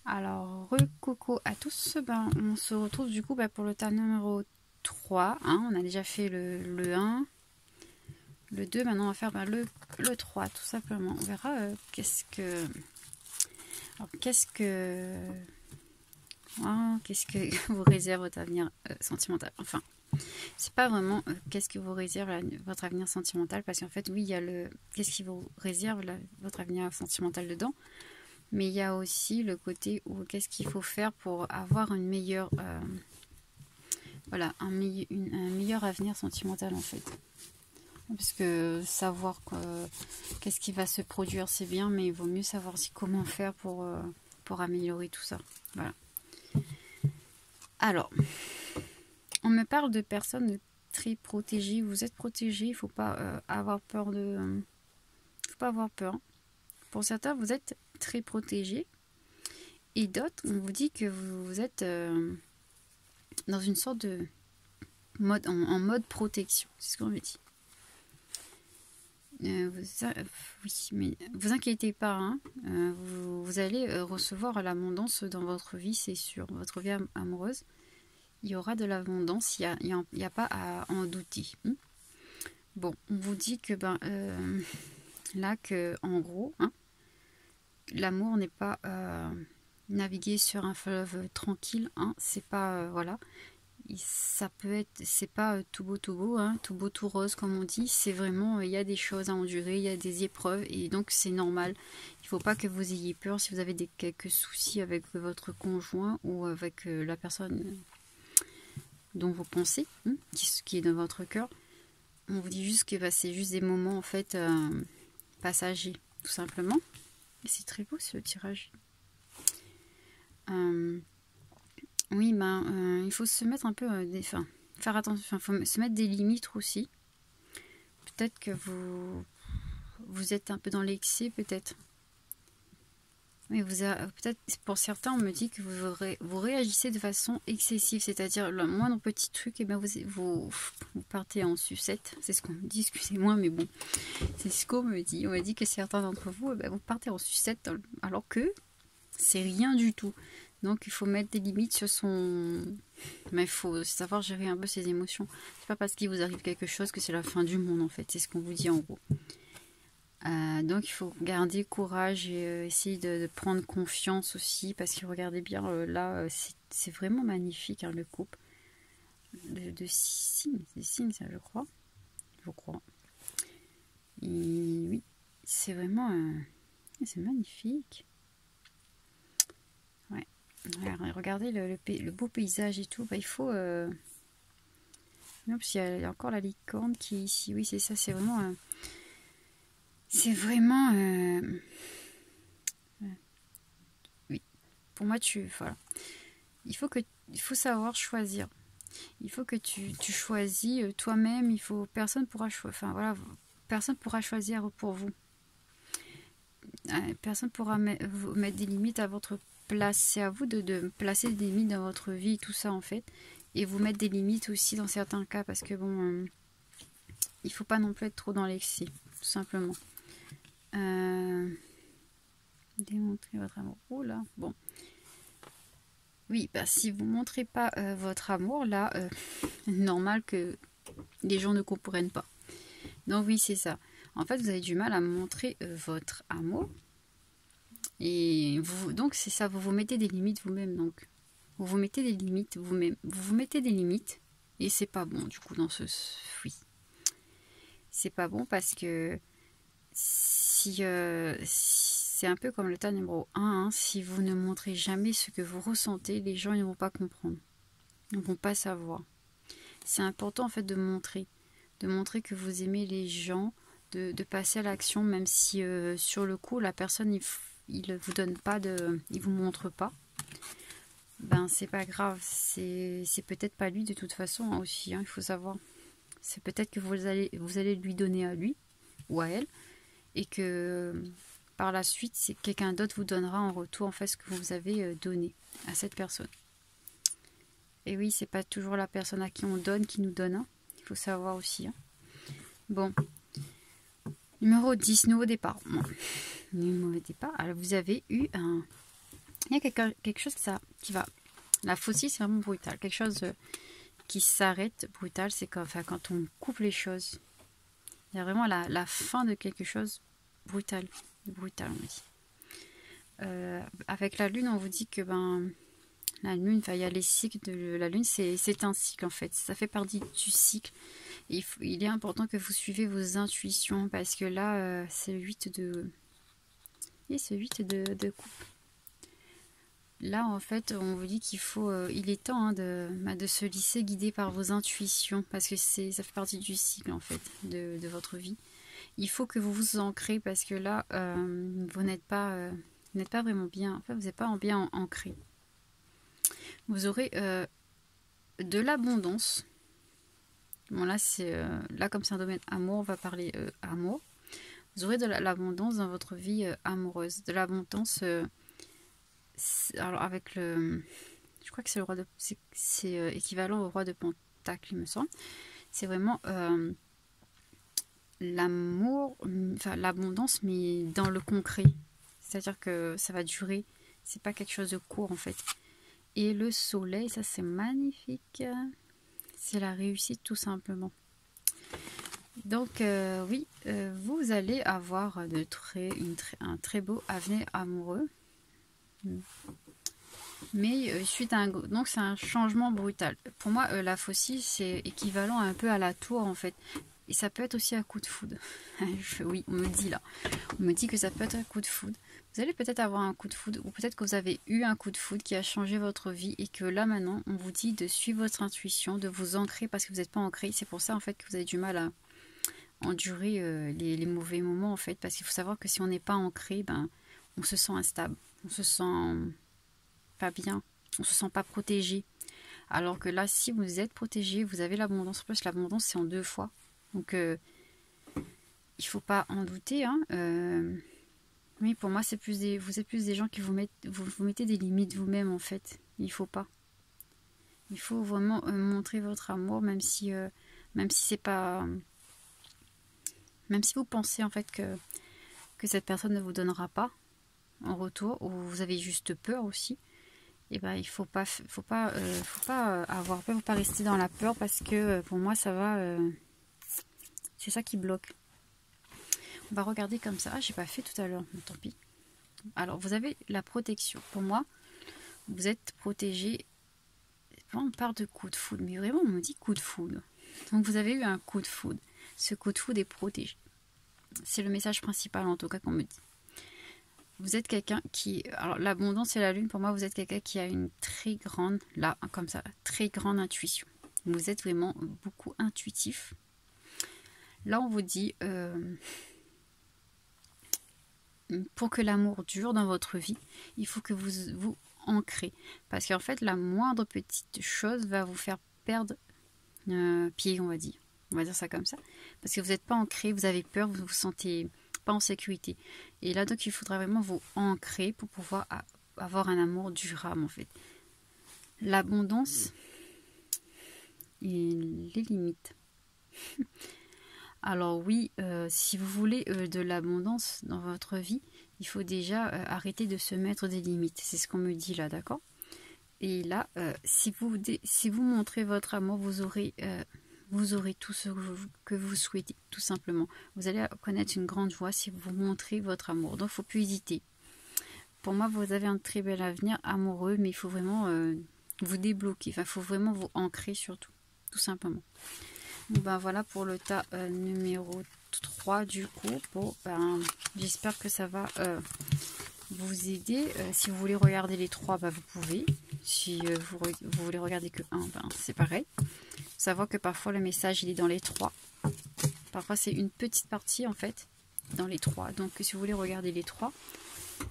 Alors, coucou à tous. Ben, on se retrouve du coup pour le tas numéro 3. Hein. On a déjà fait le 1, le 2. Maintenant, on va faire le 3, tout simplement. On verra qu'est-ce que vous réserve votre avenir sentimental. Enfin, c'est pas vraiment qu'est-ce que vous réserve votre avenir sentimental, parce qu'en fait, oui, il y a qu'est-ce qui vous réserve votre avenir sentimental dedans. Mais il y a aussi le côté où qu'est-ce qu'il faut faire pour avoir une meilleure, un meilleur avenir sentimental en fait. Parce que savoir qu'est-ce qui va se produire, c'est bien, mais il vaut mieux savoir aussi comment faire pour améliorer tout ça. Voilà. Alors, on me parle de personnes très protégées. Vous êtes protégés, il ne faut pas avoir peur faut pas avoir peur. Pour certains, vous êtes très protégés. Et d'autres, on vous dit que vous êtes dans une sorte de mode, en mode protection. C'est ce qu'on me dit. Oui, mais vous inquiétez pas, hein, vous allez recevoir l'abondance dans votre vie, c'est sûr. Votre vie amoureuse, il y aura de l'abondance, il n'y a pas à en douter. Bon, on vous dit que là, que en gros, hein, l'amour n'est pas naviguer sur un fleuve tranquille, hein, c'est pas voilà. Ça peut être, c'est pas tout beau, hein, tout beau, tout rose comme on dit. C'est vraiment, il y a des choses à endurer, il y a des épreuves et donc c'est normal. Il faut pas que vous ayez peur si vous avez quelques soucis avec votre conjoint ou avec la personne dont vous pensez, hein, qui est dans votre cœur. On vous dit juste que c'est juste des moments en fait passagers, tout simplement. Et c'est très beau ce tirage. Oui, il faut se mettre un peu faire attention, il faut se mettre des limites aussi. Peut-être que vous êtes un peu dans l'excès, peut-être. Mais peut-être pour certains, on me dit que vous réagissez de façon excessive, c'est-à-dire le moindre petit truc, et vous partez en sucette. C'est ce qu'on me dit, excusez-moi, mais bon, c'est ce qu'on me dit. On m'a dit que certains d'entre vous, vous partez en sucette alors que c'est rien du tout. Donc il faut mettre des limites sur son... Mais il faut savoir gérer un peu ses émotions. C'est pas parce qu'il vous arrive quelque chose que c'est la fin du monde en fait. C'est ce qu'on vous dit en gros. Donc il faut garder courage et essayer de prendre confiance aussi. Parce que regardez bien, là c'est vraiment magnifique hein, le couple. De signes, c'est signes ça je crois. Je crois. Et oui, c'est vraiment... c'est magnifique. Ouais. Regardez le beau paysage et tout. Il faut... Non, parce qu'il y a encore la licorne qui est ici. Oui, c'est ça. C'est vraiment... c'est vraiment... Oui. Pour moi, voilà. Il faut savoir choisir. Il faut que tu choisis toi-même. Personne pourra choisir. Enfin, voilà. Personne pourra choisir pour vous. Personne pourra vous mettre des limites à votre place. C'est à vous de placer des limites dans votre vie, tout ça en fait. Et vous mettre des limites aussi dans certains cas parce que bon, il faut pas non plus être trop dans l'excès, tout simplement. Démontrer votre amour. Oh là, bon. Oui, si vous montrez pas votre amour, là, normal que les gens ne comprennent pas. Donc oui, c'est ça. En fait, vous avez du mal à montrer votre amour. Et donc c'est ça, vous mettez des limites vous-même. Donc vous mettez des limites vous-même. Vous mettez des limites et c'est pas bon du coup dans ce... Oui. C'est pas bon parce que si c'est un peu comme le tas numéro 1, hein, si vous ne montrez jamais ce que vous ressentez, les gens ne vont pas comprendre. Ils ne vont pas savoir. C'est important en fait de montrer que vous aimez les gens, de passer à l'action même si sur le coup la personne il ne vous donne pas il vous montre pas. C'est pas grave, c'est peut-être pas lui de toute façon hein, aussi, hein, il faut savoir. C'est peut-être que vous allez lui donner à lui ou à elle et que par la suite, c'est quelqu'un d'autre vous donnera en retour en fait ce que vous avez donné à cette personne. Et oui, c'est pas toujours la personne à qui on donne qui nous donne, hein. Il faut savoir aussi. Hein. Bon. Numéro 10, nouveau départ. Bon. Nouveau départ. Alors vous avez eu Il y a quelque chose qui va... La faucille, c'est vraiment brutal. Quelque chose qui s'arrête brutal, c'est quand on coupe les choses. Il y a vraiment la fin de quelque chose brutal. Brutal, on dit. Avec la lune, on vous dit que la lune, il y a les cycles de la lune, c'est un cycle en fait. Ça fait partie du cycle. Il est important que vous suivez vos intuitions parce que là, c'est le 8 de... Et c'est 8 de coupe. Là, en fait, on vous dit qu'il faut... il est temps hein, de se laisser guider par vos intuitions parce que ça fait partie du cycle, en fait, de votre vie. Il faut que vous vous ancrez parce que là, vous n'êtes pas vraiment bien... En fait, vous n'êtes pas bien ancré. Vous aurez de l'abondance. Bon, là, comme c'est un domaine amour, on va parler amour. Vous aurez de l'abondance dans votre vie amoureuse. De l'abondance... alors avec le, je crois que c'est le roi de, c'est équivalent au roi de Pentacle, il me semble. C'est vraiment l'amour, enfin l'abondance, mais dans le concret. C'est-à-dire que ça va durer. C'est pas quelque chose de court en fait. Et le soleil, ça c'est magnifique. C'est la réussite tout simplement. Donc oui, vous allez avoir un très beau avenir amoureux. Mais suite à donc c'est un changement brutal. Pour moi, la faucille, c'est équivalent un peu à la tour en fait. Et ça peut être aussi un coup de foudre. Oui, on me dit là. On me dit que ça peut être un coup de foudre. Vous allez peut-être avoir un coup de foudre, ou peut-être que vous avez eu un coup de foudre qui a changé votre vie et que là maintenant, on vous dit de suivre votre intuition, de vous ancrer parce que vous n'êtes pas ancré. C'est pour ça en fait que vous avez du mal à endurer les mauvais moments en fait. Parce qu'il faut savoir que si on n'est pas ancré, on se sent instable. On se sent pas bien, on se sent pas protégé. Alors que là, si vous êtes protégé, vous avez l'abondance. En plus, l'abondance, c'est en 2 fois. Donc, il faut pas en douter. Hein. Oui, pour moi, vous êtes plus des gens qui vous mettez des limites vous-même, en fait. Il faut pas. Il faut vraiment montrer votre amour, même si c'est pas... Même si vous pensez, en fait, que cette personne ne vous donnera pas en retour, ou vous avez juste peur aussi, et il faut pas avoir peur, faut pas rester dans la peur parce que pour moi ça va, c'est ça qui bloque. On va regarder comme ça. Ah, j'ai pas fait tout à l'heure, mais tant pis. Alors vous avez la protection. Pour moi, vous êtes protégé. On parle de coup de foudre, mais vraiment on me dit coup de foudre. Donc vous avez eu un coup de foudre. Ce coup de foudre est protégé. C'est le message principal en tout cas qu'on me dit. Vous êtes quelqu'un qui... Alors, l'abondance et la lune, pour moi, vous êtes quelqu'un qui a une très grande... Là, comme ça, très grande intuition. Vous êtes vraiment beaucoup intuitif. Là, on vous dit... pour que l'amour dure dans votre vie, il faut que vous ancrez. Parce qu'en fait, la moindre petite chose va vous faire perdre pied, on va dire. On va dire ça comme ça. Parce que vous n'êtes pas ancré, vous avez peur, vous vous sentez... pas en sécurité. Et là donc il faudra vraiment vous ancrer pour pouvoir avoir un amour durable en fait. L'abondance et les limites. Alors oui, si vous voulez de l'abondance dans votre vie, il faut déjà arrêter de se mettre des limites. C'est ce qu'on me dit là, d'accord? Et là, si vous montrez votre amour, vous aurez tout ce que vous souhaitez, tout simplement. Vous allez connaître une grande joie si vous montrez votre amour. Donc, il ne faut plus hésiter. Pour moi, vous avez un très bel avenir amoureux, mais il faut vraiment vous débloquer. Enfin, il faut vraiment vous ancrer surtout, tout simplement. Donc, voilà pour le tas numéro 3 du coup. Bon, j'espère que ça va vous aider. Si vous voulez regarder les 3, vous pouvez. Si vous voulez regarder que 1, c'est pareil. Savoir que parfois le message il est dans les 3. Parfois c'est une petite partie en fait dans les 3. Donc si vous voulez regarder les 3,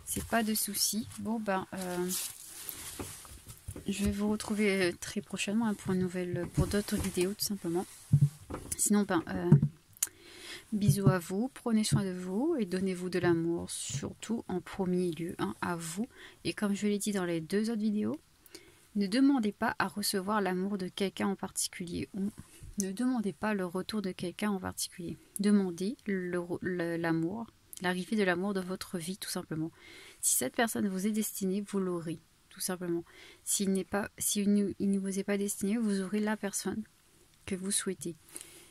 c'est pas de souci. Bon je vais vous retrouver très prochainement pour d'autres vidéos tout simplement. Sinon bisous à vous, prenez soin de vous et donnez-vous de l'amour surtout en premier lieu à vous. Et comme je l'ai dit dans les 2 autres vidéos, ne demandez pas à recevoir l'amour de quelqu'un en particulier ou ne demandez pas le retour de quelqu'un en particulier. Demandez l'amour, l'arrivée de l'amour de votre vie tout simplement. Si cette personne vous est destinée, vous l'aurez, tout simplement. S'il ne vous est pas destiné, vous aurez la personne que vous souhaitez.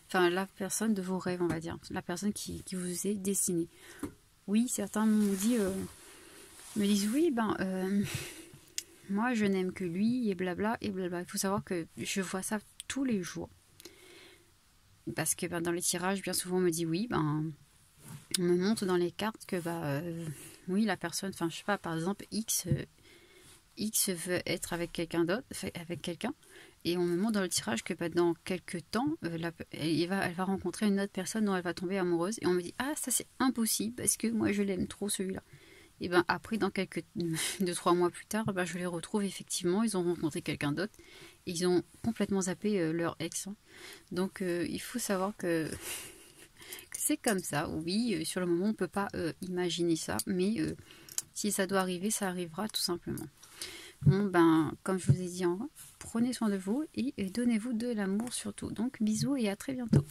Enfin, la personne de vos rêves, on va dire. La personne qui vous est destinée. Oui, certains me disent oui, moi je n'aime que lui, et blabla, et blabla. Il faut savoir que je vois ça tous les jours. Parce que dans les tirages, bien souvent on me dit oui, on me montre dans les cartes que oui, la personne, enfin je sais pas, par exemple X veut être avec quelqu'un d'autre, avec quelqu'un, et on me montre dans le tirage que dans quelques temps, elle va rencontrer une autre personne dont elle va tomber amoureuse, et on me dit ah ça c'est impossible parce que moi je l'aime trop celui-là. Et après, dans quelques 2-3 mois plus tard, je les retrouve effectivement, ils ont rencontré quelqu'un d'autre, et ils ont complètement zappé leur ex. Donc il faut savoir que c'est comme ça. Oui, sur le moment on ne peut pas imaginer ça, mais si ça doit arriver, ça arrivera tout simplement. Bon, comme je vous ai dit, prenez soin de vous et donnez-vous de l'amour surtout. Donc bisous et à très bientôt.